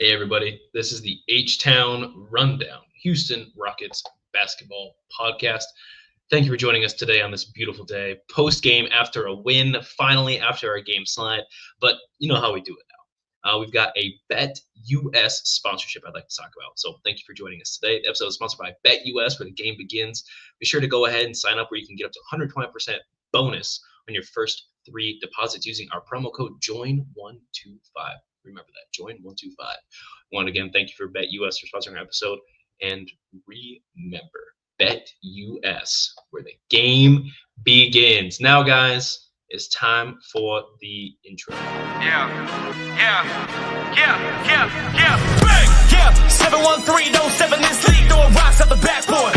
Hey, everybody. This is the H-Town Rundown, Houston Rockets basketball podcast. Thank you for joining us today on this beautiful day, post-game after a win, finally after our game slide. But you know how we do it now. We've got a BetUS sponsorship I'd like to talk about. So thank you for joining us today. The episode is sponsored by BetUS, where the game begins. Be sure to go ahead and sign up where you can get up to 120% bonus on your first 3 deposits using our promo code JOIN125. Remember that, JOIN125. Once again, thank you for BetUS for sponsoring our episode. And remember, BetUS, where the game begins. Now, guys, it's time for the intro. Yeah. Bang! Yeah, 713, don't step in this league, throwing rocks at the backboard.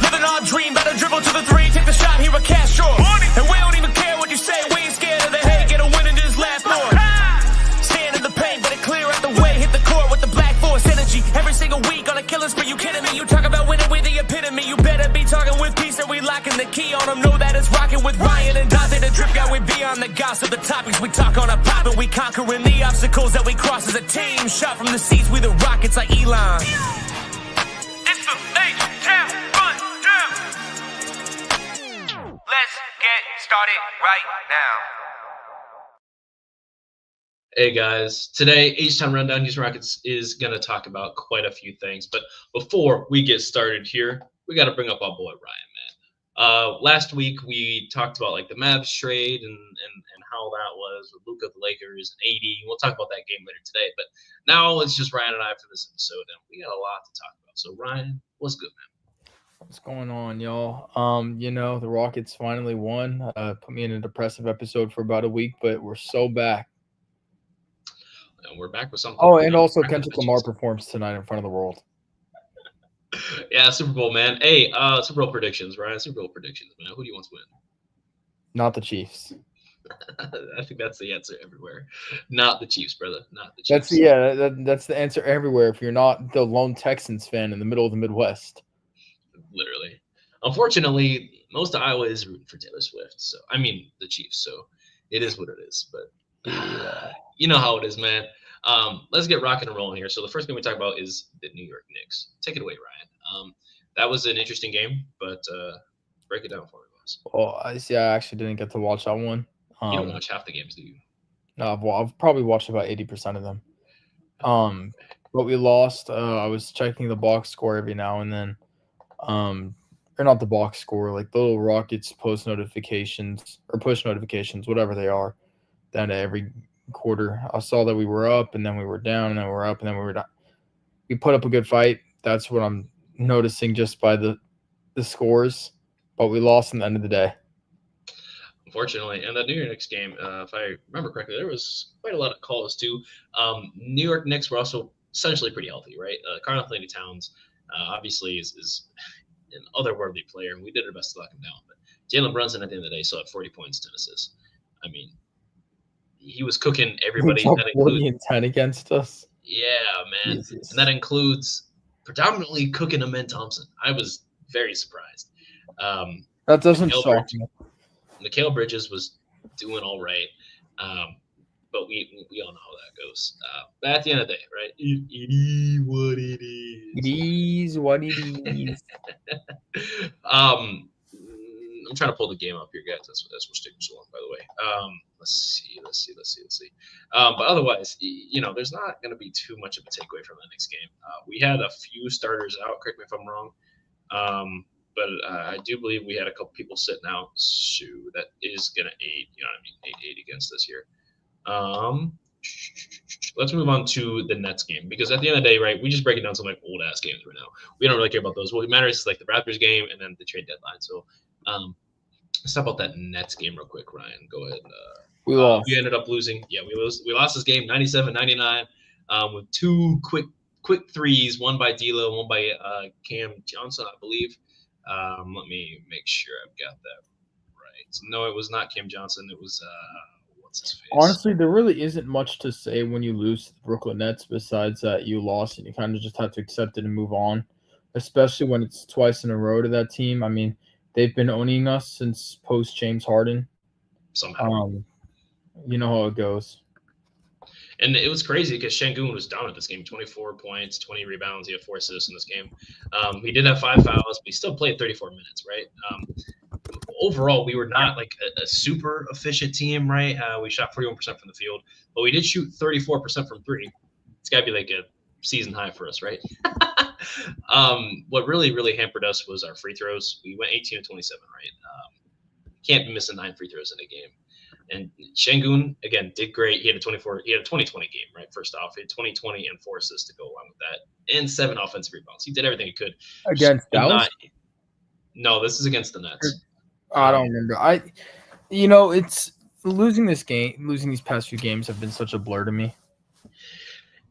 Living our dream, better dribble to the 3, take the shot, here a cash short. And we don't even care what you say, we ain't scared of the hate, get a win and just laugh more. Stand in the paint, but it clear out the way, hit the court with the black force energy. Every single week on a killing spree, you kidding me? You talk about winning with the epitome, you better be talking with peace, and we locking the key on them. Know that it's rocking with Ryan and Donte, the drip guy, we beyond the gossip, the topics we talk on a pop, and we conquering the obstacles that we cross as a team. Shot from the seats, we the Rockets like Elon. It's the H-Town Rundown. Let's get started right now. Hey guys, today H-Town Rundown Houston Rockets is going to talk about quite a few things, but before we get started here, we got to bring up our boy Ryan, man. Last week we talked about like the Mavs trade and how that was with Luka, the Lakers, and AD. We'll talk about that game later today, but now it's just Ryan and I for this episode, and we got a lot to talk about. So Ryan, what's good, man? What's going on, y'all? The Rockets finally won. Put me in a depressive episode for about a week, but we're so back. And we're back with something. Oh, and also Kendrick Lamar performs tonight in front of the world. Yeah, Super Bowl, man. Hey, Super Bowl predictions, Ryan. Super Bowl predictions, man. Who do you want to win? Not the Chiefs. I think that's the answer everywhere. Not the Chiefs, brother. Not the Chiefs. That's the answer everywhere if you're not the lone Texans fan in the middle of the Midwest. Literally. Unfortunately, most of Iowa is rooting for Taylor Swift. So I mean the Chiefs. So it is what it is. But you know how it is, man. Let's get rocking and rolling here. So the first game we talk about is the New York Knicks. Take it away, Ryan. That was an interesting game, but break it down for me, boss. Well, I actually didn't get to watch that one. You don't watch half the games, do you? No, I've probably watched about 80% of them. But we lost. I was checking the box score every now and then. Or not the box score, like the little Rockets post notifications or push notifications, whatever they are, down to every quarter. I saw that we were up and then we were down and then we were up and then we were down. We put up a good fight. That's what I'm noticing just by the scores. But we lost in the end of the day. Unfortunately, and the New York Knicks game, if I remember correctly, there was quite a lot of calls too. New York Knicks were also essentially pretty healthy, right? Karl Anthony Towns obviously is an otherworldly player, and we did our best to lock him down. But Jalen Brunson at the end of the day still had 40 points, 10 assists. I mean, he was cooking everybody. 40 and 10 against us. Yeah, man. Jesus. And that includes predominantly cooking Amen Thompson. I was very surprised. That doesn't shock me. Mikal Bridges was doing all right, but we all know how that goes. But at the end of the day, right? It is what it is. It is what it is. I'm trying to pull the game up here, guys. That's what's taking so long, by the way. Let's see. But otherwise, there's not going to be too much of a takeaway from the next game. We had a few starters out. Correct me if I'm wrong. But I do believe we had a couple people sitting out, so that is going to aid, aid against us here. Let's move on to the Nets game, because at the end of the day, right, we just breaking down some like old ass games right now. We don't really care about those. What matters is like the Raptors game and then the trade deadline. So let's talk about that Nets game real quick, Ryan. Go ahead. We lost. We ended up losing. Yeah, we lost this game 97-99 with 2 quick threes, one by D'Lo, one by Cam Johnson, I believe. Let me make sure I've got that right. No, it was not Cam Johnson. It was what's his face? Honestly, there really isn't much to say when you lose to the Brooklyn Nets besides that you lost and you kind of just have to accept it and move on, especially when it's twice in a row to that team. I mean, they've been owning us since post James Harden. Somehow. You know how it goes. And it was crazy because Şengün was down at this game, 24 points, 20 rebounds. He had 4 assists in this game. He did have 5 fouls, but he still played 34 minutes, right? Overall, we were not like a super efficient team, right? We shot 41% from the field, but we did shoot 34% from 3. It's got to be like a season high for us, right? What really hampered us was our free throws. We went 18 to 27, right? Can't be missing 9 free throws in a game. And Şengün, again, did great. He had a 2020 game, right? First off, he had 20 and 4 assists to go along with that, and 7 offensive rebounds. He did everything he could. Against Dallas? No, this is against the Nets. I don't remember. It's losing these past few games have been such a blur to me.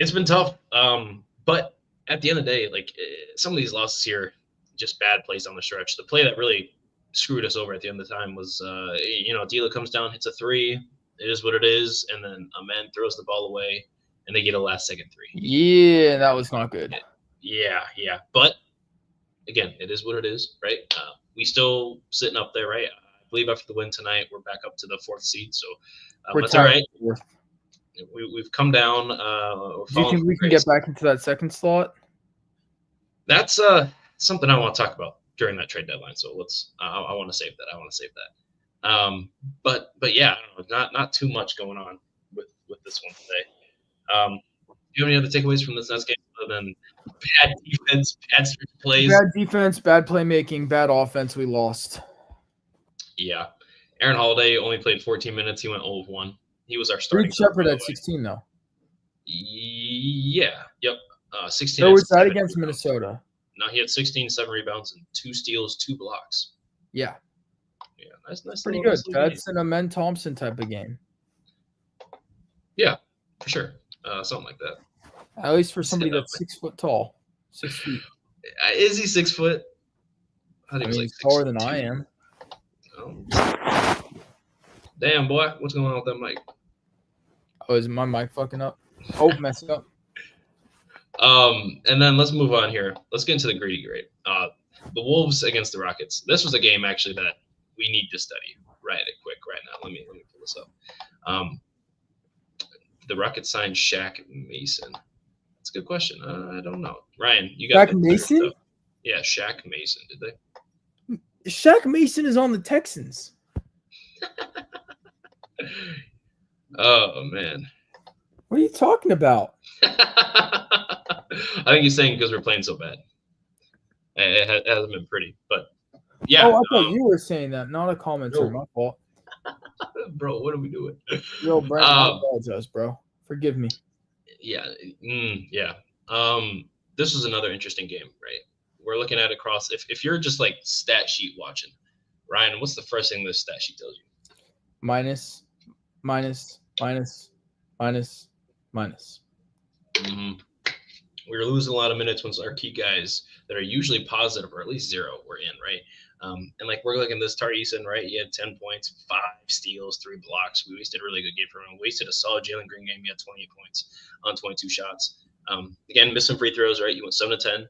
It's been tough. But at the end of the day, like some of these losses here, just bad plays on the stretch. The play that really screwed us over at the end of the time was, Dila comes down, hits a 3. It is what it is. And then Amen throws the ball away, and they get a last-second 3. Yeah, that was not good. Yeah. But, again, it is what it is, right? We still sitting up there, right? I believe after the win tonight, we're back up to the 4th seed. So that's all right. We've come down. Do you think we can get back into that second slot? That's something I want to talk about during that trade deadline. So I want to save that. But yeah, I don't know, not too much going on with this one today. Do you have any other takeaways from this Nets game other than bad defense, bad plays? Bad defense, bad playmaking, bad offense. We lost. Yeah. Aaron Holiday only played 14 minutes. He went 0-1. He was our starting. Reed Shepard at 16, though. Yeah. Yep. 16. So was that against Minnesota? No, he had 16, 7 rebounds, and 2 steals, 2 blocks. Yeah. Yeah, nice. Pretty good. That's an Amen Thompson type of game. Yeah, for sure. Something like that. At least for somebody that's 6 foot tall. 6 feet. Is he 6 foot? I think he's taller than I am. Oh. Damn, boy. What's going on with that mic? Oh, is my mic fucking up? Oh, messing up. And then let's move on here. Let's get into the greedy grade. The Wolves against the Rockets. This was a game actually that we need to study right now. Let me pull this up. The Rockets signed Shaq Mason. That's a good question. I don't know. Ryan, you got Shaq Mason? Yeah, Shaq Mason. Did they? Shaq Mason is on the Texans. Oh man. What are you talking about? I think he's saying because we're playing so bad. It hasn't been pretty, but yeah. Oh, I thought you were saying that, not a commenter. My fault. Bro, what are we doing? Yo, Brandon, I apologize, bro. Forgive me. Yeah. Yeah. This was another interesting game, right? We're looking at it across. If you're just like stat sheet watching, Ryan, what's the first thing this stat sheet tells you? Minus. Mm-hmm. We were losing a lot of minutes when our key guys that are usually positive or at least 0 were in, right? And like we're looking at this Tar Eason, right? He had 10 points, 5 steals, 3 blocks. We wasted a really good game for him. Wasted a solid Jalen Green game. He had 28 points on 22 shots. Again, missed some free throws, right? He went 7 to 10.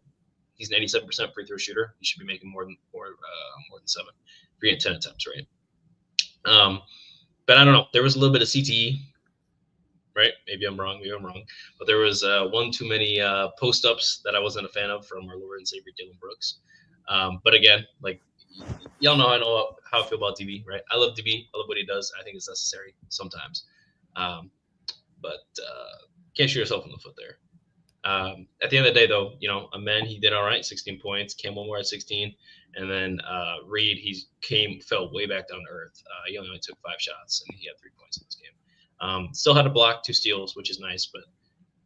He's an 87% free throw shooter. He should be making more than 7. If you're getting 10 attempts, right? But I don't know. There was a little bit of CTE, right? Maybe I'm wrong. But there was one too many post-ups that I wasn't a fan of from our Lord and Savior Dylan Brooks. But again, like y'all know, I know how I feel about DB, right? I love DB. I love what he does. I think it's necessary sometimes. But can't shoot yourself in the foot there. At the end of the day, though, Amen, he did all right, 16 points. Cam One-More at 16. And then Reed, fell way back down to earth. He only took 5 shots, and he had 3 points in this game. Still had a block, 2 steals, which is nice, but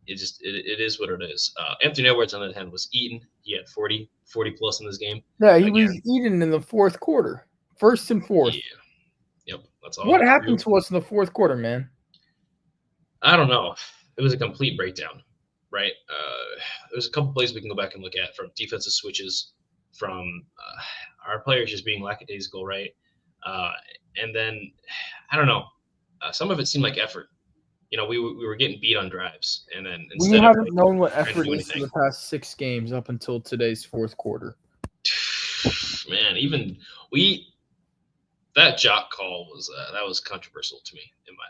it is what it is. Anthony Edwards, on the other hand, was eating. He had 40 plus in this game. Yeah, he was eating in the fourth quarter. First and fourth. Yeah. Yep. That's all. What happened to us in the fourth quarter, man? I don't know. It was a complete breakdown, right? There's a couple plays we can go back and look at from defensive switches, from our players just being lackadaisical, right? And then, I don't know. Some of it seemed like effort. We were getting beat on drives, and then we haven't known what effort is for the past 6 games up until today's fourth quarter. Man, even that jock call was controversial to me in my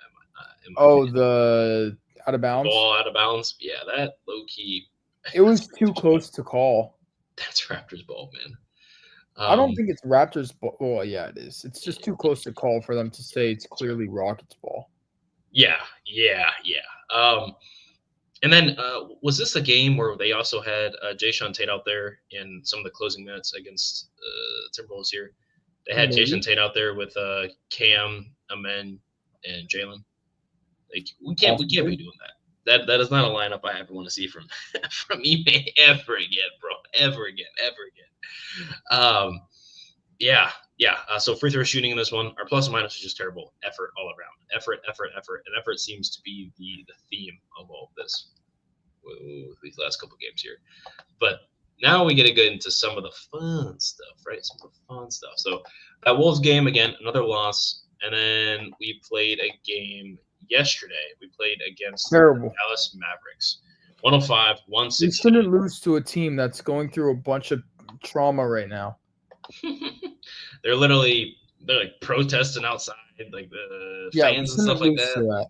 out of bounds. Ball out of bounds. Yeah, that low key. It was too close to call. That's Raptors ball, man. I don't think it's Raptors ball. Well, yeah, it is. It's just too close to call for them to say it's clearly Rockets ball. Yeah. And then was this a game where they also had Jason Tate out there in some of the closing minutes against Timberwolves here? They had Jason Tate out there with Cam, Amen, and Jalen. Like we can't be doing that. That is not a lineup I ever want to see from Ime ever again, bro. Ever again. So free throw shooting in this one, our plus and minus is just terrible. Effort all around. Effort, and effort seems to be the theme of all of this with these last couple games here. But now we get to get into some of the fun stuff, right? So that Wolves game again, another loss, and then we played a game yesterday. We played against the Dallas Mavericks. 105-116. We shouldn't lose to a team that's going through a bunch of trauma right now. They're like protesting outside, like the fans and stuff like that.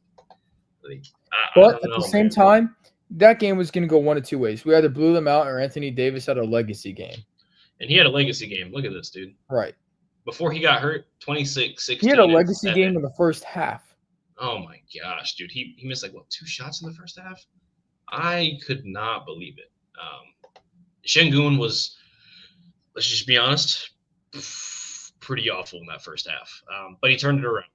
But at the same time, that game was going to go one of two ways. We either blew them out or Anthony Davis had a legacy game. And he had a legacy game. Look at this, dude. Right. Before he got hurt, 26-16. He had a legacy game in the first half. Oh, my gosh, dude. He missed, 2 shots in the first half? I could not believe it. Şengün was, let's just be honest, pretty awful in that first half. But he turned it around.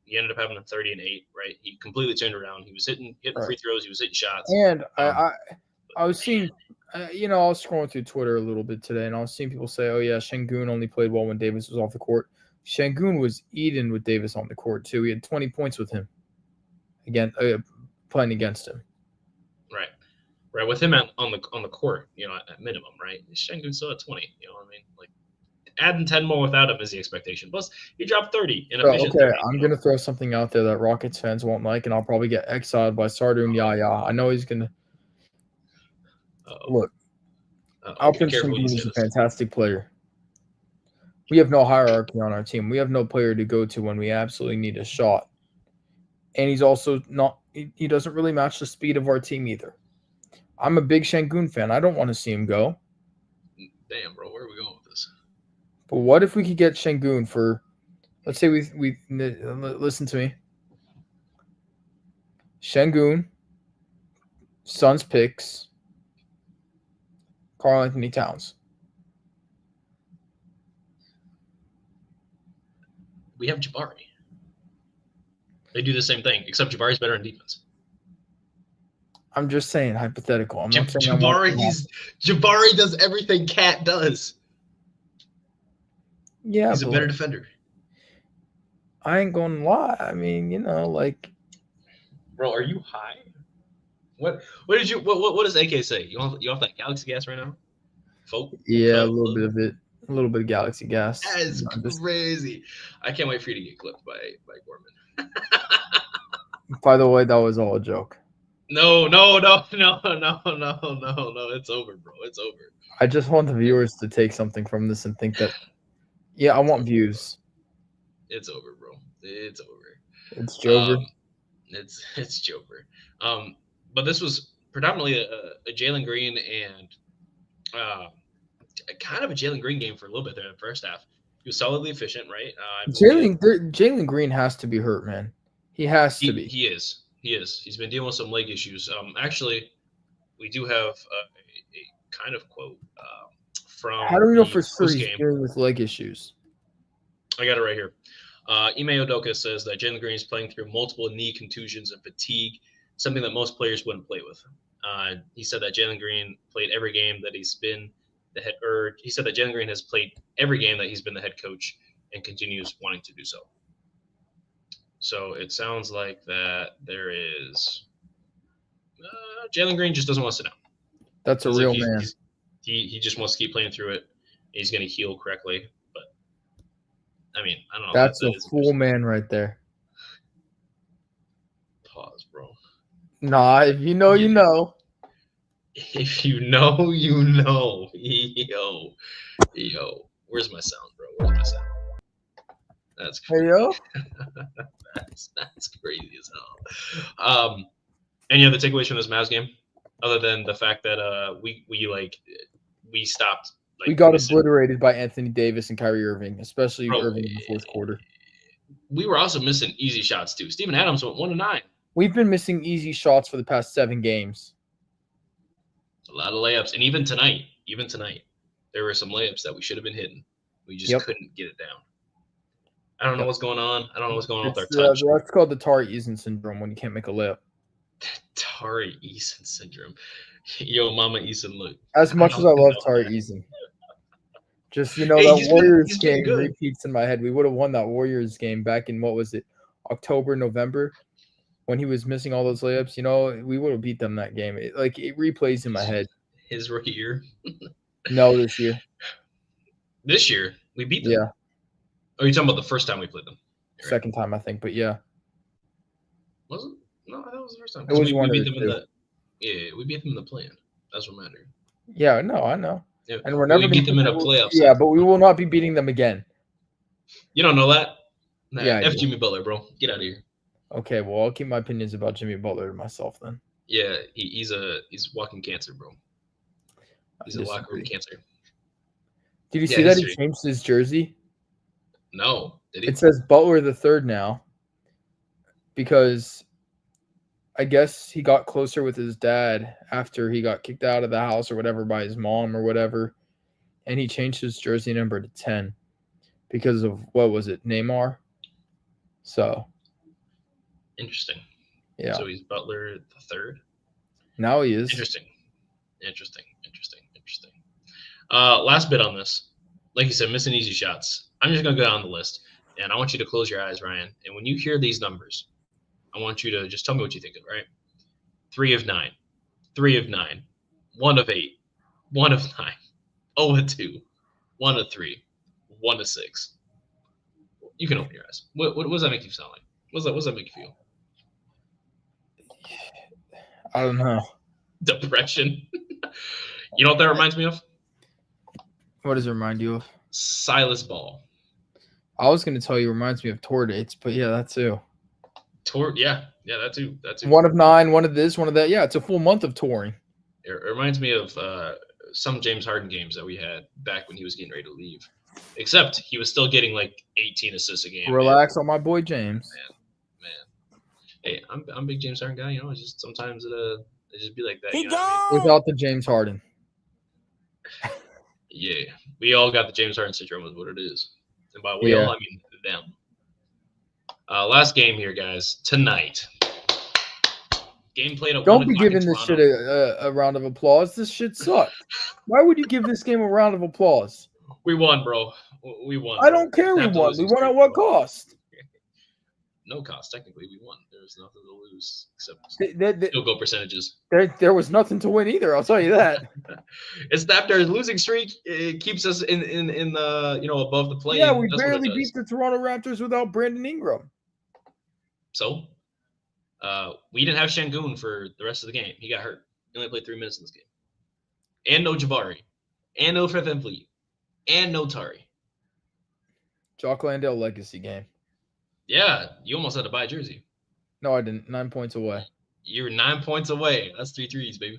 He ended up having a 30 and 8, right? He completely turned around. He was hitting free throws. He was hitting shots. And I was seeing, I was scrolling through Twitter a little bit today, and I was seeing people say, oh, yeah, Şengün only played well when Davis was off the court. Şengün was eating with Davis on the court, too. He had 20 points with him, playing against him. Right, with him on the court, at minimum, right? Şengün still at 20, you know what I mean? Adding 10 more without him is the expectation. Plus, he dropped 30 in efficient. Okay, I'm going to throw something out there that Rockets fans won't like, and I'll probably get exiled by Sardum Yaya. I know he's going to – look, Alpin Şengün is a fantastic player. We have no hierarchy on our team. We have no player to go to when we absolutely need a shot. And he's also not – he doesn't really match the speed of our team either. I'm a big Şengün fan. I don't want to see him go. Damn, bro, where are we going with this? But what if we could get Şengün for, let's say we listen to me. Şengün, Suns picks, Karl Anthony Towns. We have Jabari. They do the same thing, except Jabari's better in defense. I'm just saying hypothetical. I'm not saying Jabari does everything Cat does. Yeah, he's a better defender. I ain't gonna lie. I mean, bro, are you high? What does AK say? You off that galaxy gas right now? Yeah, a little bit of it. A little bit of galaxy gas. That is crazy. I can't wait for you to get clipped by Gorman. By the way, that was all a joke. No. It's over, bro. It's over. I just want the viewers to take something from this and think that, I want views. It's over, bro. It's over. It's Jover. It's Jover. But this was predominantly a Jalen Green and kind of a Jalen Green game for a little bit there in the first half. He was solidly efficient, right? Jalen Green has to be hurt, man. He has to be. He is. He's been dealing with some leg issues. Actually, we do have a kind of quote from. How do we know for sure he's dealing with leg issues? I got it right here. Ime Udoka says that Jalen Green is playing through multiple knee contusions and fatigue, something that most players wouldn't play with. He said that Jalen Green played every game that he's been the head. Or he said that Jalen Green has played every game that he's been the head coach and continues wanting to do so. So it sounds like that there is Jalen Green just doesn't want to sit down. That's a real man. He just wants to keep playing through it. He's going to heal correctly. But, I mean, I don't know. That's a full man right there. Pause, bro. Nah, if you know, you know. If you know, you know. Yo. Where's my sound, bro? Where's my sound? That's crazy. Hey, yo. That's crazy as hell. Any other takeaways from this Mavs game, other than the fact that we stopped. Like, we got missing. obliterated by Anthony Davis and Kyrie Irving, especially Bro, Irving in the fourth quarter. We were also missing easy shots too. Steven Adams went 1 of 9. We've been missing easy shots for the past 7 games. A lot of layups, and even tonight, there were some layups that we should have been hitting. We just couldn't get it down. I don't know what's going on. I don't know what's going on with our touch. That's called the TOR-Games syndrome when you can't make a layup. TOR-Games syndrome. Yo, Mama Eason, look. As much as I love TOR-Games. Just, that Warriors game repeats in my head. We would have won that Warriors game back in, what was it, October, November, when he was missing all those layups. We would have beat them that game. It replays in my head. His rookie year? No, this year. This year? We beat them? Yeah. Oh, you're talking about the first time we played them? Right. Second time, I think, but yeah. Was it? No, that was the first time. It was we beat them in the we beat them in the play-in. That's what mattered. Yeah, no, I know. Yeah. And we're never we beat them in a playoff. Yeah, but we will not be beating them again. You don't know that? Nah, yeah. F Jimmy Butler, bro. Get out of here. Okay, well, I'll keep my opinions about Jimmy Butler to myself then. Yeah, he's walking cancer, bro. He's a locker room cancer. Did you see that he changed his jersey? No. Did he? It says Butler the third now because I guess he got closer with his dad after he got kicked out of the house or whatever by his mom or whatever, and he changed his jersey number to 10 because of, what was it, Neymar? So. Interesting. Yeah. So he's Butler the third? Now he is. Interesting. Last bit on this. Like you said, missing easy shots. I'm just going to go down the list, and I want you to close your eyes, Ryan. And when you hear these numbers, I want you to just tell me what you think of it, right? 3 of 9. 3 of 9. 1 of 8. 1 of 9. 0 of 2. 1 of 3. 1 of 6. You can open your eyes. What does that make you sound like? What does that make you feel? I don't know. Depression. You know what that reminds me of? What does it remind you of? Silas Ball. I was going to tell you it reminds me of tour dates, but yeah, that too. Yeah, that too. 1 of 9, 1 of this, 1 of that. Yeah, it's a full month of touring. It reminds me of some James Harden games that we had back when he was getting ready to leave. Except he was still getting like 18 assists a game. Relax on my boy James. Man. Hey, I'm a big James Harden guy. It's just sometimes it just be like that. Without the James Harden. Yeah, we all got the James Harden syndrome is what it is. And by we all, I mean them. Last game here, guys. Tonight. Game played at 1 o'clock. Don't be giving this shit a round of applause. This shit sucked. Why would you give this game a round of applause? We won, bro. We won. I don't care. We won. We won at what cost? No cost. Technically, we won. There was nothing to lose except field goal percentages. There was nothing to win either. I'll tell you that. It's after a losing streak. It keeps us in the above the play. Yeah, we barely beat the Toronto Raptors without Brandon Ingram. So, we didn't have Şengün for the rest of the game. He got hurt. He only played 3 minutes in this game. And no Jabari. And no Fred VanVleet. And no Tari. Jock Landale legacy game. Yeah, you almost had to buy a jersey. No, I didn't. 9 points away. You were 9 points away. That's 3 threes, baby.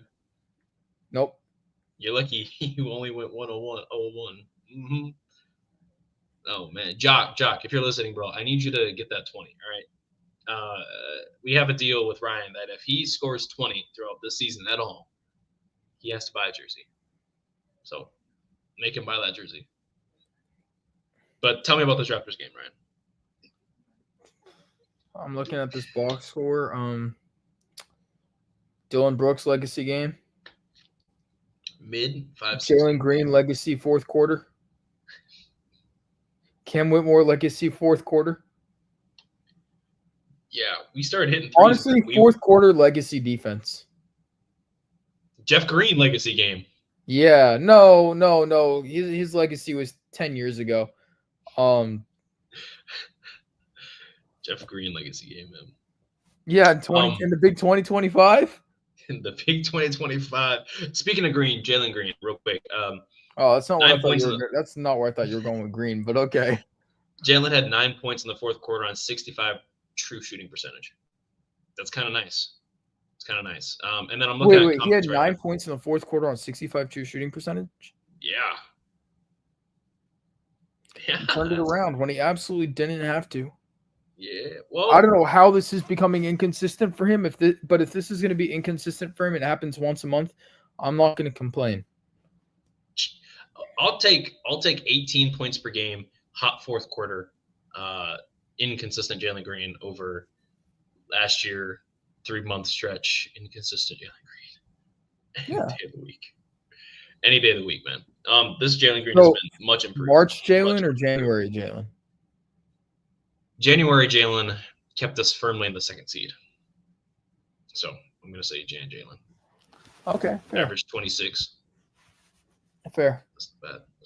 Nope. You're lucky you only went 101. Mm-hmm. Oh, man. Jock, if you're listening, bro, I need you to get that 20, all right? We have a deal with Ryan that if he scores 20 throughout this season at all, he has to buy a jersey. So make him buy that jersey. But tell me about this Raptors game, Ryan. I'm looking at this box score. Dylan Brooks legacy game. Mid 5. Jalen Green legacy fourth quarter. Cam Whitmore legacy fourth quarter. Yeah, we started hitting. Honestly, fourth quarter legacy defense. Jeff Green legacy game. Yeah, no. His legacy was 10 years ago. Jeff Green legacy game, man. Yeah, in the big 2025. In the big 2025. Speaking of Green, Jalen Green, real quick. That's not where I thought you were going with Green, but okay. Jalen had 9 points in the fourth quarter on 65 true shooting percentage. That's kind of nice. kind of nice. And then I'm looking at He had comments 9 points in the fourth quarter on 65 true shooting percentage. Yeah. He turned it around when he absolutely didn't have to. Yeah. Well, I don't know how this is becoming inconsistent for him. If this is going to be inconsistent for him, it happens once a month. I'm not going to complain. I'll take 18 points per game, hot fourth quarter, inconsistent Jalen Green over last year, 3-month stretch, inconsistent Jalen Green. Any day of the week. Any day of the week, man. This Jalen Green has been much improved. March Jalen or January Jalen? January Jalen kept us firmly in the second seed. So I'm going to say Jalen. Okay. Fair. Average 26. Fair. That's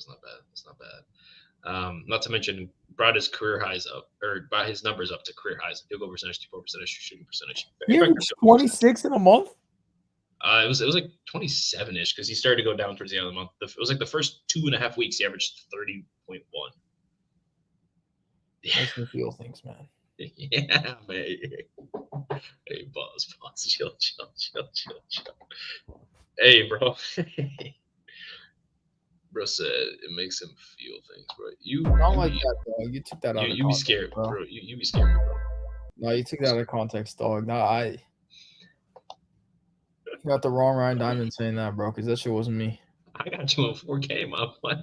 not bad. Not to mention brought his career highs up, or brought his numbers up to career highs. Field goal percentage, 2-4 percentage, shooting percentage. He averaged 26 in a month? It was like 27-ish because he started to go down towards the end of the month. It was like the first 2.5 weeks he averaged 30.1. Makes me feel things, man. Yeah, man. Hey, boss, chill. Hey, bro. Bro said it makes him feel things, bro. You not like that, dog. You took that out of context. You be scared, bro. You be scared, bro. No, you took that out of context, dog. No, you got the wrong Ryan Diamond saying that, bro, because that shit wasn't me. I got you in 4K, my boy.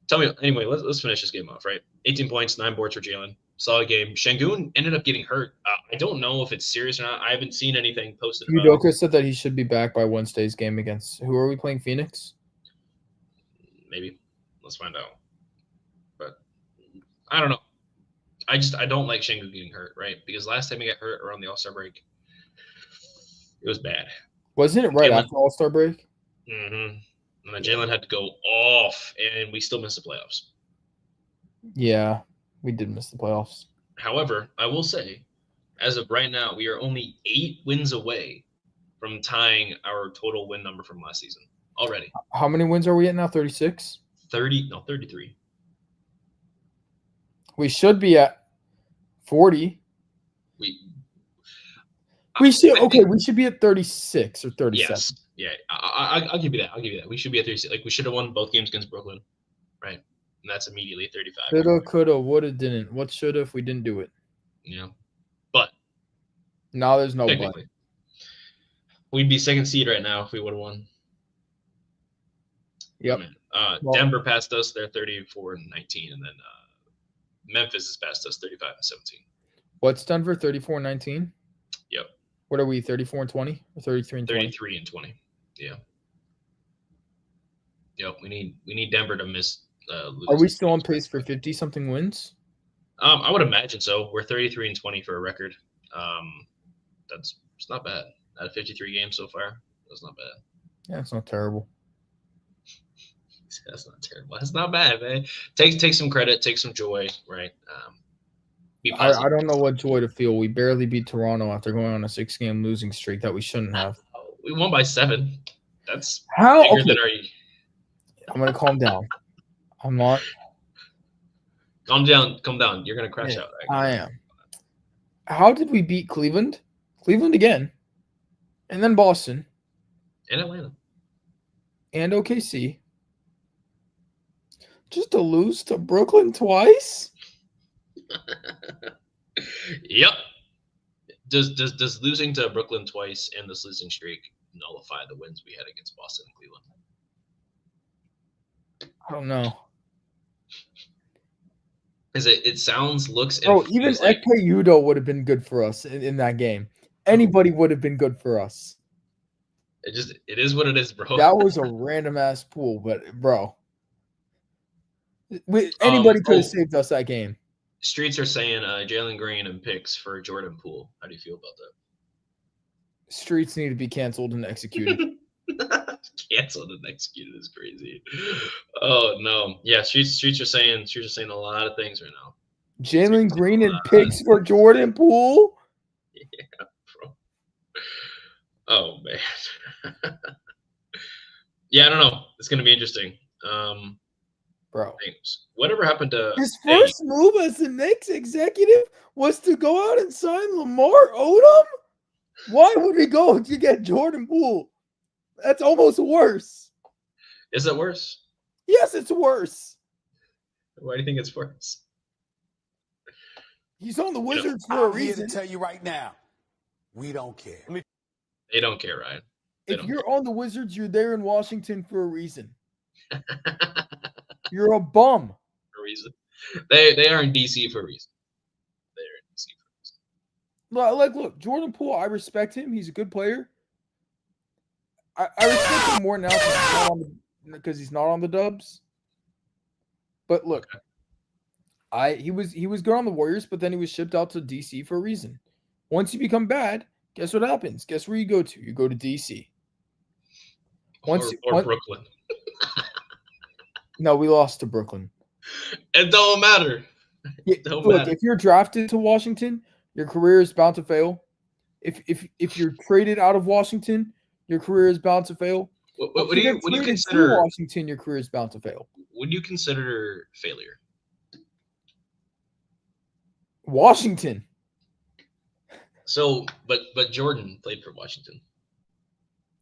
Tell me, anyway, let's finish this game off, right? 18 points, 9 boards for Jalen. Solid game. Şengün ended up getting hurt. I don't know if it's serious or not. I haven't seen anything posted about it. Udoka said that he should be back by Wednesday's game against – who are we playing, Phoenix? Maybe. Let's find out. But I don't know. I don't like Şengün getting hurt, right? Because last time he got hurt around the All-Star break, it was bad. Wasn't it right after All-Star break? Mm-hmm. And then Jalen had to go off, and we still missed the playoffs. Yeah, we did miss the playoffs. However, I will say, as of right now, we are only 8 wins away from tying our total win number from last season already. How many wins are we at now? 36? 33. We should be at 40. We should be at 36 or 37. Yes. Yeah, I'll give you that. We should be at 36. Like, we should have won both games against Brooklyn, right? And that's immediately 35. Shoulda, coulda, woulda, didn't. What shoulda if we didn't do it? Yeah. But. No, there's no but. We'd be second seed right now if we would have won. Yep. Denver passed us. They're 34-19. And then Memphis has passed us 35-17. What's Denver? 34-19? Yep. What are we, 34-20 or 33-20? 33-20. Yeah. Yep. We need Denver to miss. Are we still on pace for 50-something wins? I would imagine so. We're 33-20 for a record. It's not bad. Out of 53 games so far, that's not bad. Yeah, it's not terrible. That's not terrible. That's not bad, man. Take some credit, take some joy, right? I don't know what joy to feel. We barely beat Toronto after going on a 6-game losing streak that we shouldn't have. We won by 7. That's how bigger than our. I'm gonna calm down. I'm not. Calm down. You're gonna crash out. I am. How did we beat Cleveland? Cleveland again, and then Boston, and Atlanta, and OKC. Just to lose to Brooklyn twice? Yep. Does losing to Brooklyn twice and this losing streak nullify the wins we had against Boston and Cleveland? I don't know. Because it sounds, looks, and bro, even Eke Udo would have been good for us in that game. Anybody would have been good for us. It is what it is, bro. That was a random ass pool, but bro. Anybody could have saved us that game. Streets are saying Jalen Green and picks for Jordan Poole. How do you feel about that? Streets need to be canceled and executed. Canceled and executed is crazy. Oh no, yeah. Streets are saying a lot of things right now. Jalen Green and picks for Jordan Poole. Yeah, bro. Oh man. Yeah, I don't know. It's gonna be interesting. Bro. Whatever happened to his first move as the Knicks executive was to go out and sign Lamar Odom? Why would we go to get Jordan Poole? That's almost worse. Is it worse? Yes, it's worse. Why do you think it's worse? He's on the Wizards for a reason. I'm here to tell you right now, we don't care. They don't care, Ryan. If you're on the Wizards, you're there in Washington for a reason. You're a bum. For a reason. They are in DC for a reason. They're in DC for a reason. Look, Jordan Poole, I respect him. He's a good player. I respect him more now because he's not on the Dubs. But look, he was good on the Warriors, but then he was shipped out to DC for a reason. Once you become bad, guess what happens? Guess where you go to? You go to DC. Or Brooklyn. No, we lost to Brooklyn. It don't matter. Look, if you're drafted to Washington, your career is bound to fail. If you're traded out of Washington, your career is bound to fail. What do you consider Washington? Your career is bound to fail. What do you consider failure? Washington. So, but Jordan played for Washington.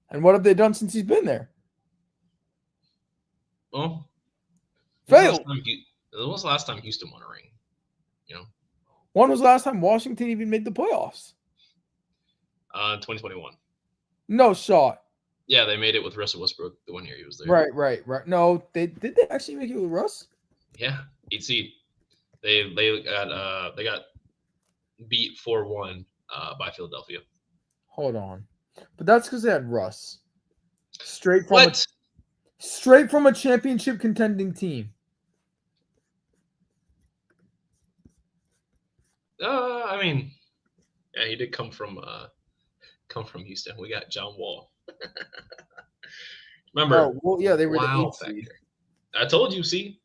And what have they done since he's been there? Well, failed. When was the last time Houston won a ring? When was the last time Washington even made the playoffs? 2021. No shot. Yeah, they made it with Russell Westbrook the 1 year he was there. Right. No, did they actually make it with Russ? Yeah, 8 seed. They got beat 4-1 by Philadelphia. Hold on, but that's because they had Russ. Straight from a championship contending team. I mean, yeah, he did come from Houston. We got John Wall. Remember? They were wow the 8th seed. I told you. See?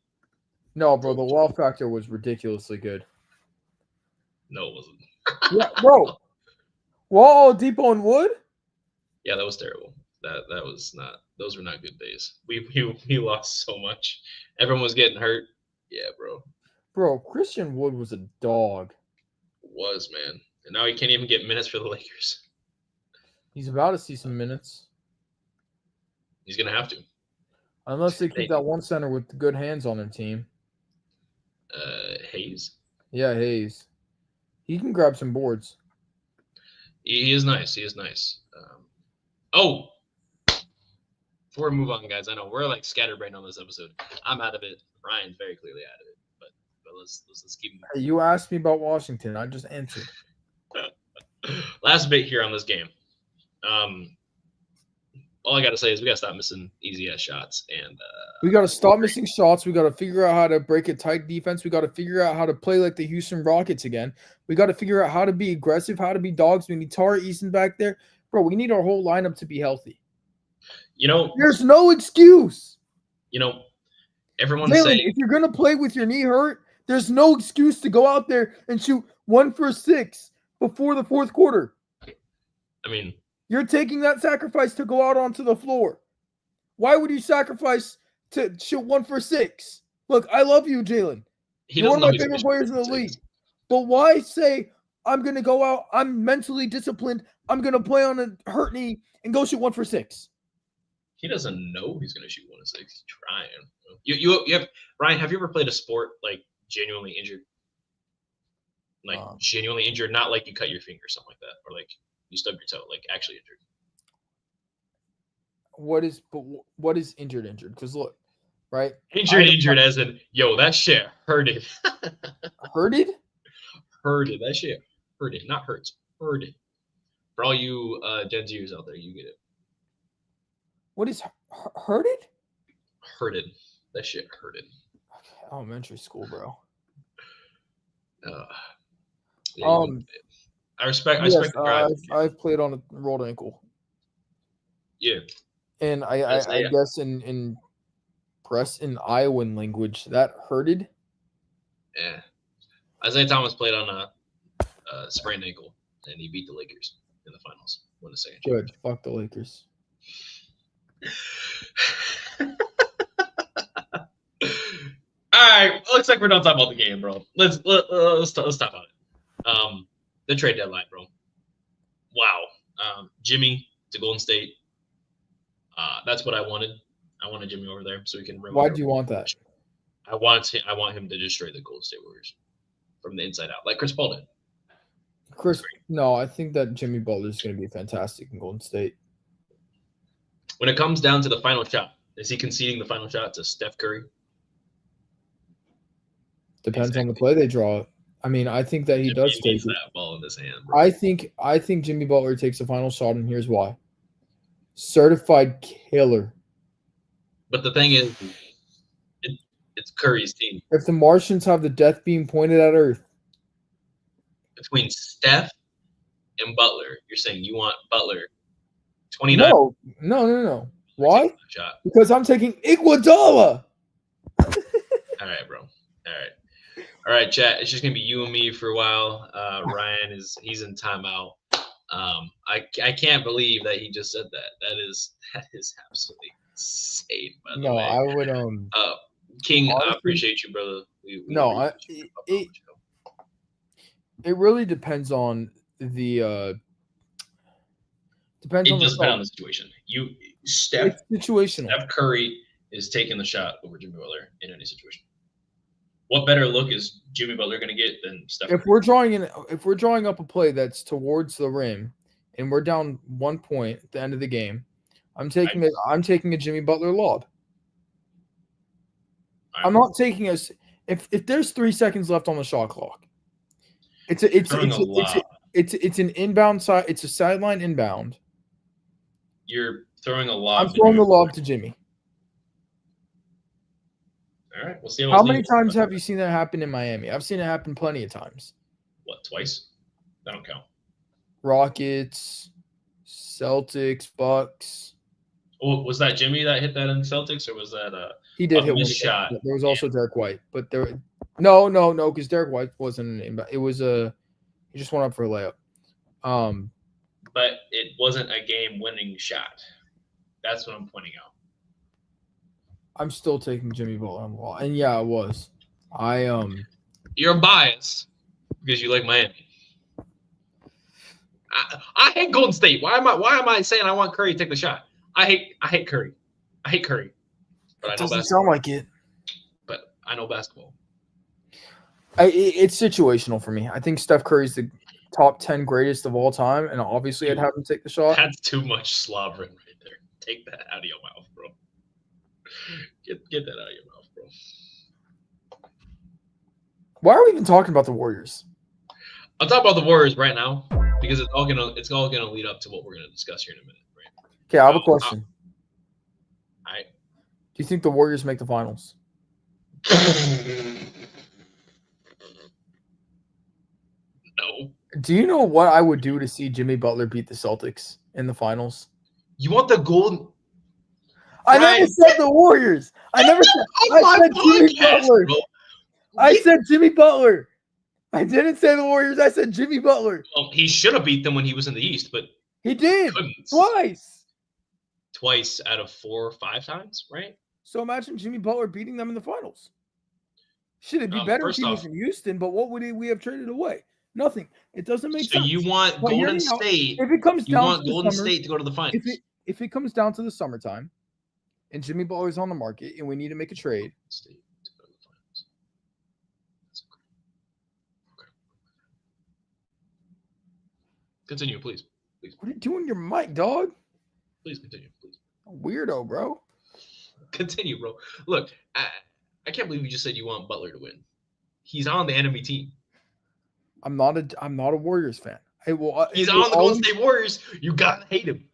No, bro, the wow factor was ridiculously good. No, it wasn't. Yeah, bro. Wall, Depot, and Wood. Yeah, that was terrible. That was not. Those were not good days. We lost so much. Everyone was getting hurt. Yeah, bro. Bro, Christian Wood was a dog. Was, man. And now he can't even get minutes for the Lakers. He's about to see some minutes. He's gonna have to. Unless they keep that one center with good hands on their team. Hayes. Yeah, Hayes. He can grab some boards. He is nice. Before we move on, guys, I know we're like scatterbrained on this episode. I'm out of it. Ryan's very clearly out of it. But let's keep moving. Hey, you asked me about Washington. I just answered. Last bit here on this game. All I got to say is we got to stop missing easy-ass shots. And we got to stop missing shots. We got to figure out how to break a tight defense. We got to figure out how to play like the Houston Rockets again. We got to figure out how to be aggressive, how to be dogs. We need Tara Eason back there. Bro, we need our whole lineup to be healthy. There's no excuse. Everyone's Jalen, saying if you're going to play with your knee hurt, there's no excuse to go out there and shoot 1 for 6 before the fourth quarter. I mean, you're taking that sacrifice to go out onto the floor. Why would you sacrifice to shoot 1 for 6? Look, I love you, Jalen. You're one of my favorite players in the league. But why say, I'm going to go out, I'm mentally disciplined, I'm going to play on a hurt knee and go shoot 1 for 6? He doesn't know he's going to shoot 1 of 6. He's trying. You have Ryan. Have you ever played a sport like genuinely injured? Like genuinely injured, not like you cut your finger or something like that, or like you stubbed your toe, like actually injured. What is injured? Because look, right? Injured as in, yo, that shit hurted. Hurted? Hurted. That shit hurted. Not hurts. Hurted. For all you Gen Zers out there, you get it. What is hurted? Hurted. That shit hurted. Okay, elementary school, bro. Yeah, I respect the guy. I've played on a rolled ankle. Yeah. And I guess in Iowan language, that hurted. Yeah. Isaiah Thomas played on a sprained ankle, and he beat the Lakers in the finals. Won the second Good. Fuck the Lakers. right, looks like we're done talking about the game, bro. Let's talk about it. The trade deadline, bro. Wow. Jimmy to Golden State. That's what I wanted. I wanted Jimmy over there so we can. Why do you want that? I want him to destroy the Golden State Warriors from the inside out, like Chris Paul did. No, I think that Jimmy Butler is going to be fantastic in Golden State. When it comes down to the final shot, is he conceding the final shot to Steph Curry? Depends on the play they draw. I mean, I think that he does take that ball in his hand. Bro. I think Jimmy Butler takes the final shot, and here's why. Certified killer. But the thing is, it's Curry's team. If the Martians have the death beam pointed at Earth. Between Steph and Butler, you're saying you want Butler 29? No. Why? Shot. Because I'm taking Iguodala. All right, bro. All right, chat. It's just gonna be you and me for a while. Ryan he's in timeout. I can't believe that he just said that. That is absolutely insane. By the way, I would King. honestly, I appreciate you, brother. It really depends on the depend on the situation. Steph Curry is taking the shot over Jimmy Butler in any situation. What better look is Jimmy Butler going to get than Steph? If we're drawing up a play that's towards the rim, and we're down 1 point at the end of the game, I'm taking a Jimmy Butler lob. I'm not taking if there's 3 seconds left on the shot clock. It's an inbound side. It's a sideline inbound. You're throwing a lob. I'm throwing the lob to Jimmy. All right, we'll see. How many times have you seen that happen in Miami? I've seen it happen plenty of times. What, twice? That don't count. Rockets, Celtics, Bucks. Oh, was that Jimmy that hit that in Celtics, or was that he did hit one shot? There was also Derek White, but no, because Derek White wasn't an inbound. It was he just went up for a layup. But it wasn't a game-winning shot. That's what I'm pointing out. I'm still taking Jimmy Butler on the wall, and yeah, it was. You're biased because you like Miami. I hate Golden State. Why am I saying I want Curry to take the shot? I hate Curry. I hate Curry. But I know doesn't basketball. sound like it. But I know basketball. It's situational for me. I think Steph Curry's the top 10 greatest of all time, and obviously I'd have him take the shot. That's too much slobbering right there. Take that out of your mouth, bro. Get that out of your mouth, bro. Why are we even talking about the Warriors? I'll talk about the Warriors right now because it's all gonna lead up to what we're gonna discuss here in a minute, right? Okay, I have a question. All right. Do you think the Warriors make the finals? No. Do you know what I would do to see Jimmy Butler beat the Celtics in the finals? You want the golden? I never said the Warriors. I said Jimmy Butler. Bro. I said Jimmy Butler. I didn't say the Warriors. I said Jimmy Butler. Well, he should have beat them when he was in the East, but he did twice. Twice out of 4 or 5 times, right? So imagine Jimmy Butler beating them in the finals. Should it be better if he was in Houston? But what would we have traded away? Nothing. It doesn't make sense. So you want Golden State? If it comes down, you want Golden State to go to the finals. If it comes down to the summertime, and Jimmy Butler's on the market, and we need to make a trade. State to go to the finals. That's okay. Continue, please. What are you doing, your mic, dog? Please continue, please. Weirdo, bro. Continue, bro. Look, I can't believe you just said you want Butler to win. He's on the enemy team. I'm not a Warriors fan. He's on the Golden State Warriors. You gotta hate him.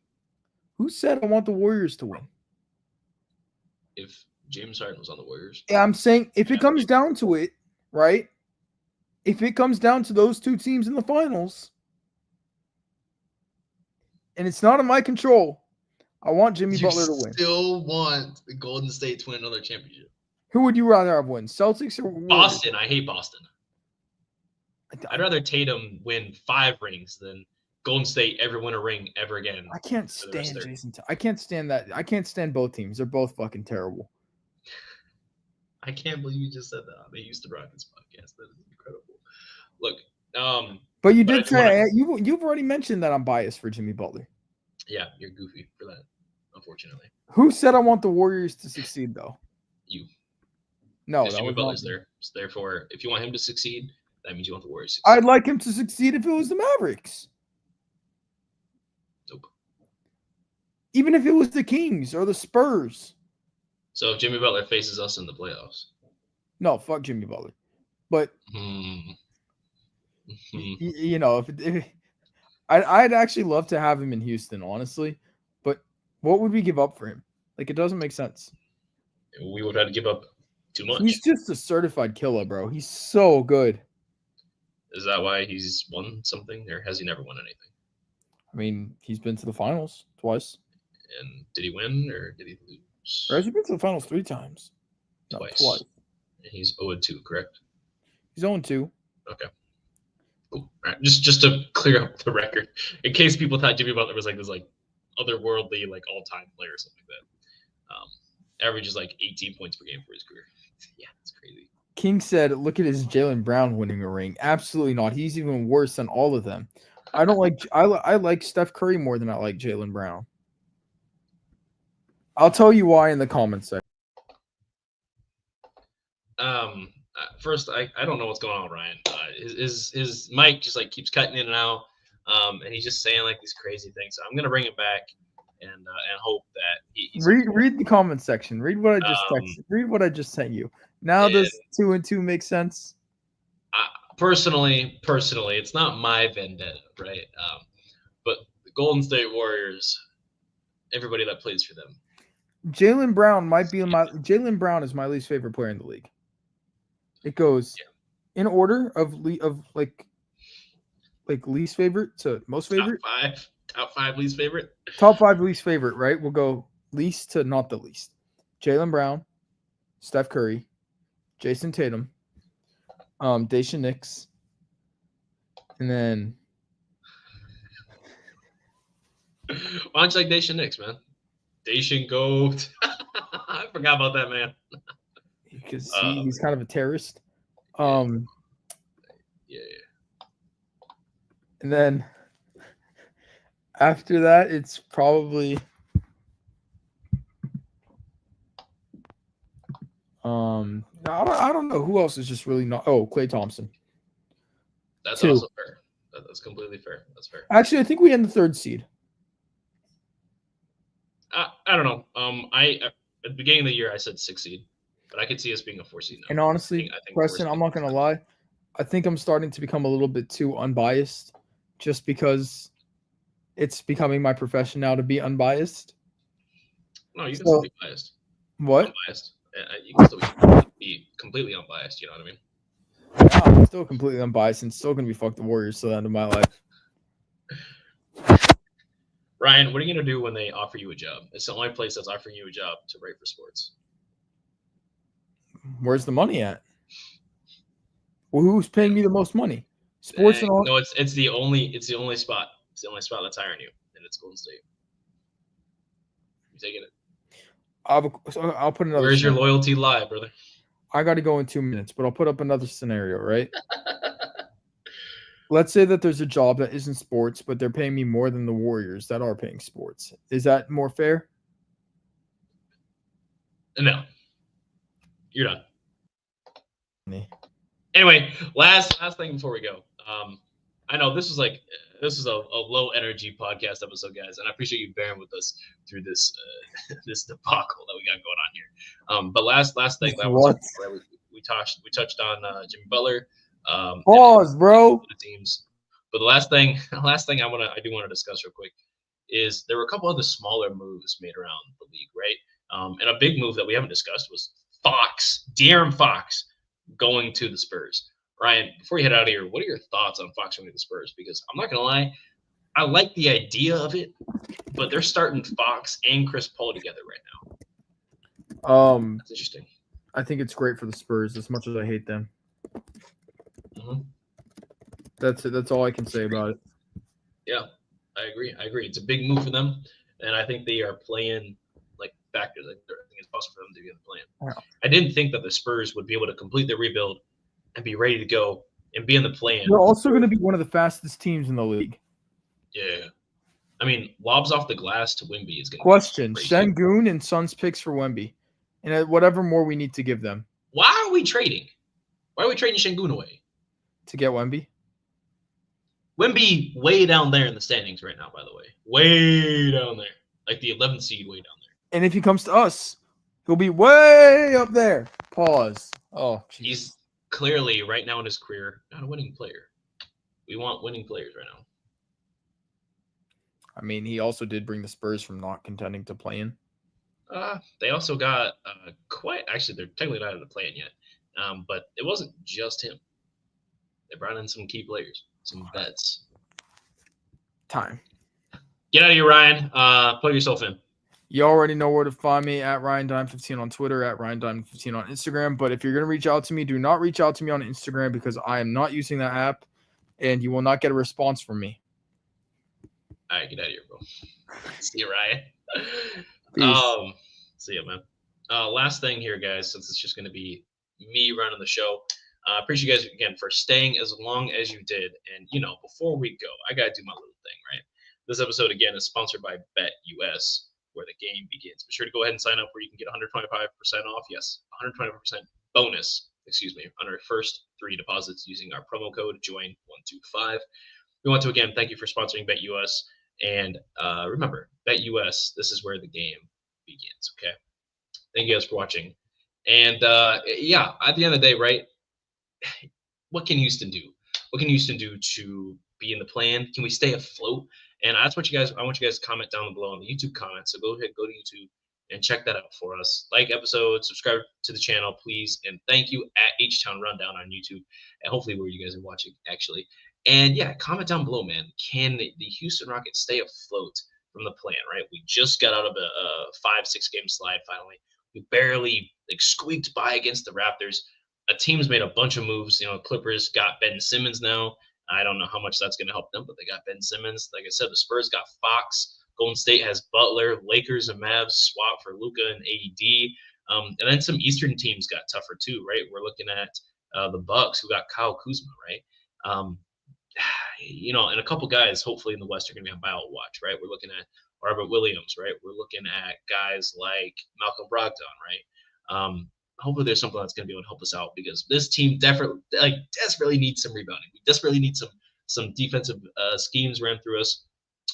Who said I want the Warriors to win? If James Harden was on the Warriors. Yeah, I'm saying if it comes down to it, right? If it comes down to those two teams in the finals, and it's not in my control, I want Jimmy Butler to win. Still want the Golden State to win another championship. Who would you rather have win? Celtics or Warriors? Boston. I hate Boston. I'd rather Tatum win 5 rings than Golden State ever win a ring ever again. I can't stand Jason. I can't stand that. I can't stand both teams. They're both fucking terrible. I can't believe you just said that on the Houston Rockets podcast. That is incredible. Look, But you But I did do wanna- say you've already mentioned that I'm biased for Jimmy Butler. yeah, you're goofy for that, unfortunately. Who said I want the Warriors to succeed though? You. No, Because that Jimmy was Butler's not me. there. So therefore, if you want him to succeed, that means you want the Warriors to succeed. I'd like him to succeed if it was the Mavericks. Nope. Even if it was the Kings or the Spurs. So if Jimmy Butler faces us in the playoffs, No, fuck Jimmy Butler. But you know, if I'd actually love to have him in Houston, honestly. But what would we give up for him? Like, it doesn't make sense. we would have to give up too much. He's just a certified killer, bro. He's so good. Is that why he's won something, or has he never won anything? I mean, he's been to the finals twice. And did he win or did he lose? Or has he been to the finals 3 times? No, Twice. And he's 0-2, correct? He's 0-2. Okay. Cool. All right. Just to clear up the record, in case people thought Jimmy Butler was like this like otherworldly like all-time player or something like that. Averages like 18 points per game for his career. Yeah, it's crazy. King said, "Look at his Jaylen Brown winning a ring." Absolutely not. He's even worse than all of them. I don't like. I like Steph Curry more than I like Jaylen Brown. I'll tell you why in the comments section. First, I don't know what's going on with Ryan. His mic just like keeps cutting in and out, and he's just saying like these crazy things. So I'm gonna bring him back and hope that he's Read the comment section. Read what I just texted. Read what I just sent you. Now does 2 and 2 make sense? Personally, it's not my vendetta, right? But the Golden State Warriors, everybody that plays for them. Jaylen Brown might be Jaylen Brown is my least favorite player in the league. It goes in order of like least favorite to most favorite. Top five least favorite. Top 5 least favorite, right? We'll go least to not the least. Jaylen Brown, Steph Curry, Jason Tatum, Daisha Nix, and then why don't you like Daisha Nix, man? Daisha Goat. I forgot about that, man. Because he's kind of a terrorist. Yeah. And then after that, it's probably I don't know who else is just really not. Oh, Klay Thompson. That's 2. also fair. That's completely fair. That's fair. Actually, I think we end the 3rd seed. I don't know. I at the beginning of the year I said 6 seed, but I could see us being a 4 seed now. And honestly, I think Preston, 4 I'm not gonna lie. I think I'm starting to become a little bit too unbiased, just because it's becoming my profession now to be unbiased. No, you can still be biased. What? Unbiased. You can still be completely unbiased. You know what I mean? I'm still completely unbiased and still gonna be fuck the Warriors till the end of my life. Ryan, what are you gonna do when they offer you a job? It's the only place that's offering you a job to write for sports. Where's the money at? Well, who's paying me the most money? Sports and all. No, it's the only spot. It's the only spot that's hiring you, and it's Golden State. You taking it? I'll put another. Where's your scenario. loyalty lie, brother? I got to go in 2 minutes, but I'll put up another scenario, right? Let's say that there's a job that isn't sports, but they're paying me more than the Warriors that are paying sports. Is that more fair? No. You're done. Me. Anyway, last thing before we go. I know this is a low energy podcast episode, guys, and I appreciate you bearing with us through this this debacle that we got going on here. But last thing that was we touched on Jimmy Butler. Pause, bro. The teams. But the last thing I do want to discuss real quick is there were a couple of the smaller moves made around the league, right? And a big move that we haven't discussed was De'Aaron Fox going to the Spurs. Ryan, before you head out of here, what are your thoughts on Fox going to the Spurs? Because I'm not going to lie, I like the idea of it, but they're starting Fox and Chris Paul together right now. That's interesting. I think it's great for the Spurs as much as I hate them. Mm-hmm. That's it. That's all I can say about it. Yeah, I agree. It's a big move for them, and I think they are playing like factors. I think it's possible for them to be in the plan. Yeah. I didn't think that the Spurs would be able to complete their rebuild and be ready to go and be in the plan. They're also going to be one of the fastest teams in the league. Yeah. I mean, lobs off the glass to Wemby is going to Question: be crazy. Şengün and Suns picks for Wemby, and whatever more we need to give them Why are we trading? Why are we trading Şengün away? to get Wemby. Wemby way down there in the standings right now, by the way. Way down there. Like the 11th seed way down there. And if he comes to us, he'll be way up there. Pause. Oh, geez. He's clearly, right now in his career, not a winning player. We want winning players right now. I mean, he also did bring the Spurs from not contending to play in. They also got actually, they're technically not in the plan yet. But it wasn't just him. They brought in some key players, some vets. Time. Get out of here, Ryan. Plug yourself in. You already know where to find me at RyanDime15 on Twitter, at RyanDime15 on Instagram. But if you're going to reach out to me, do not reach out to me on Instagram because I am not using that app and you will not get a response from me. All right, get out of here, bro. See you, Ryan. Peace. See ya, man. Last thing here, guys, since it's just going to be me running the show. Appreciate you guys again for staying as long as you did. And, before we go, I got to do my little thing, right? This episode, again, is sponsored by BetUS, where the game begins. Be sure to go ahead and sign up where you can get 125% off. Yes, 125% bonus, on our first 3 deposits using our promo code JOIN125. We want to, again, thank you for sponsoring BetUS. And remember, BetUS, this is where the game begins, okay? Thank you guys for watching. And, at the end of the day, right, what can Houston do? What can Houston do to be in the plan? Can we stay afloat? And that's what I want you guys to comment down below in the YouTube comments. So go ahead, go to YouTube and check that out for us. Like episodes, subscribe to the channel, please. And thank you at HtownRundown on YouTube. And hopefully where you guys are watching, actually. And yeah, comment down below, man. Can the Houston Rockets stay afloat from the plan, right? We just got out of a 5-6 game slide finally. We barely squeaked by against the Raptors. A team's made a bunch of moves. Clippers got Ben Simmons now. I don't know how much that's going to help them, but they got Ben Simmons. Like I said, the Spurs got Fox. Golden State has Butler. Lakers and Mavs swap for Luka and AD. And then some Eastern teams got tougher too, right? We're looking at the Bucks, who got Kyle Kuzma, right? And a couple guys, hopefully in the West, are going to be on buyout watch, right? We're looking at Robert Williams, right? We're looking at guys like Malcolm Brogdon, right? Hopefully there's something that's going to be able to help us out because this team desperately needs some rebounding. We desperately need some defensive schemes ran through us,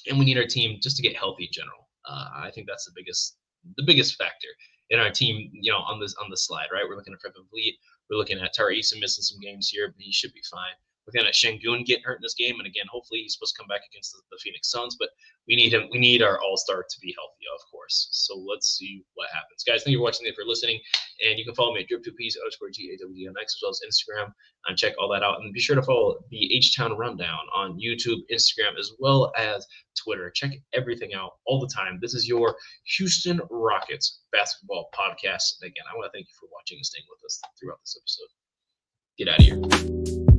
and we need our team just to get healthy in general. I think that's the biggest factor in our team, on the slide, right? We're looking at Fred VanVleet. We're looking at Tari Eason missing some games here, but he should be fine. We're looking at Şengün getting hurt in this game, and again, hopefully he's supposed to come back against the Phoenix Suns, but we need him. We need our all-star to be healthy, of course. So let's see what happens. Guys, thank you for watching. Thank you for listening. And you can follow me at drip2ps_GAWDMX as well as Instagram and check all that out. And be sure to follow the H-Town Rundown on YouTube, Instagram, as well as Twitter. Check everything out all the time. This is your Houston Rockets basketball podcast. And again, I want to thank you for watching and staying with us throughout this episode. Get out of here.